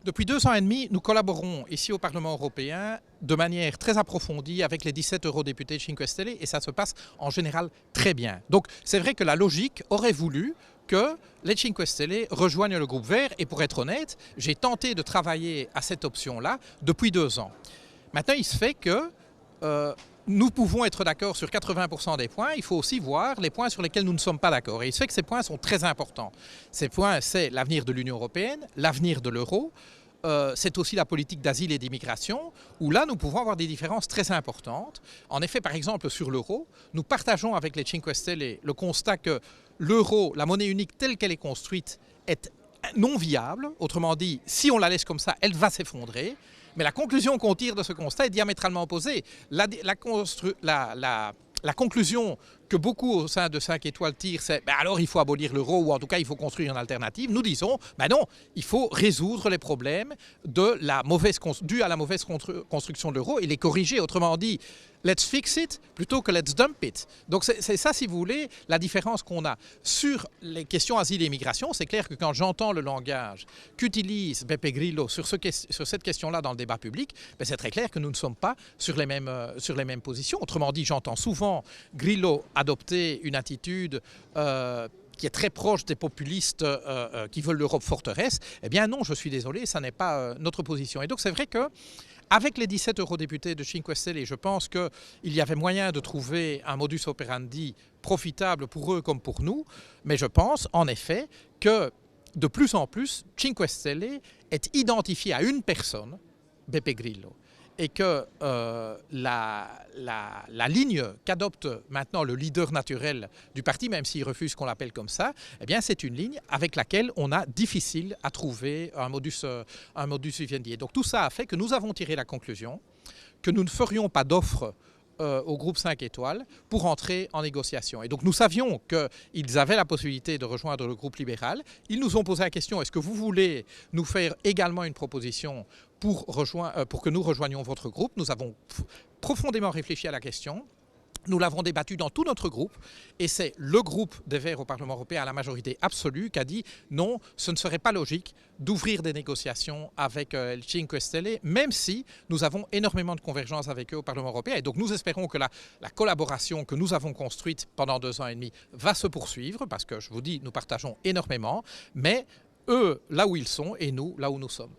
Depuis 2 ans et demi, nous collaborons ici au Parlement européen de manière très approfondie avec les 17 eurodéputés de Cinque Stelle et ça se passe en général très bien. Donc c'est vrai que la logique aurait voulu que les Cinque Stelle rejoignent le groupe vert et pour être honnête, j'ai tenté de travailler à cette option-là depuis 2 ans. Maintenant, il se fait que nous pouvons être d'accord sur 80% des points, il faut aussi voir les points sur lesquels nous ne sommes pas d'accord. Et il se fait que ces points sont très importants. Ces points, c'est l'avenir de l'Union européenne, l'avenir de l'euro, c'est aussi la politique d'asile et d'immigration, où là, nous pouvons avoir des différences très importantes. En effet, par exemple, sur l'euro, nous partageons avec les Cinque Stelle le constat que l'euro, la monnaie unique telle qu'elle est construite, est non viable. Autrement dit, si on la laisse comme ça, elle va s'effondrer. Mais la conclusion qu'on tire de ce constat est diamétralement opposée. La conclusion que beaucoup au sein de 5 étoiles tirent, c'est alors il faut abolir l'euro ou en tout cas il faut construire une alternative. Nous disons, non, il faut résoudre les problèmes dus à la mauvaise construction de l'euro et les corriger. Autrement dit, let's fix it plutôt que let's dump it. Donc c'est ça, si vous voulez, la différence qu'on a. Sur les questions asile et immigration, c'est clair que quand j'entends le langage qu'utilise Beppe Grillo sur cette question-là dans le débat public, c'est très clair que nous ne sommes pas sur les mêmes positions. Autrement dit, j'entends souvent Grillo adopter une attitude qui est très proche des populistes qui veulent l'Europe forteresse. Eh bien non, je suis désolé, ça n'est pas notre position. Et donc c'est vrai que avec les 17 eurodéputés de Cinque Stelle, je pense qu'il y avait moyen de trouver un modus operandi profitable pour eux comme pour nous. Mais je pense en effet que de plus en plus, Cinque Stelle est identifié à une personne, Beppe Grillo. Et que la ligne qu'adopte maintenant le leader naturel du parti, même s'il refuse qu'on l'appelle comme ça, eh bien c'est une ligne avec laquelle on a difficile à trouver un modus vivendi. Donc tout ça a fait que nous avons tiré la conclusion que nous ne ferions pas d'offre au groupe 5 étoiles pour entrer en négociation. Et donc nous savions qu'ils avaient la possibilité de rejoindre le groupe libéral. Ils nous ont posé la question, est-ce que vous voulez nous faire également une proposition pour que nous rejoignions votre groupe? Nous avons profondément réfléchi à la question. Nous l'avons débattu dans tout notre groupe et c'est le groupe des Verts au Parlement européen à la majorité absolue qui a dit non, ce ne serait pas logique d'ouvrir des négociations avec Cinque Stelle, même si nous avons énormément de convergence avec eux au Parlement européen. Et donc nous espérons que la collaboration que nous avons construite pendant 2 ans et demi va se poursuivre parce que je vous dis, nous partageons énormément, mais eux là où ils sont et nous là où nous sommes.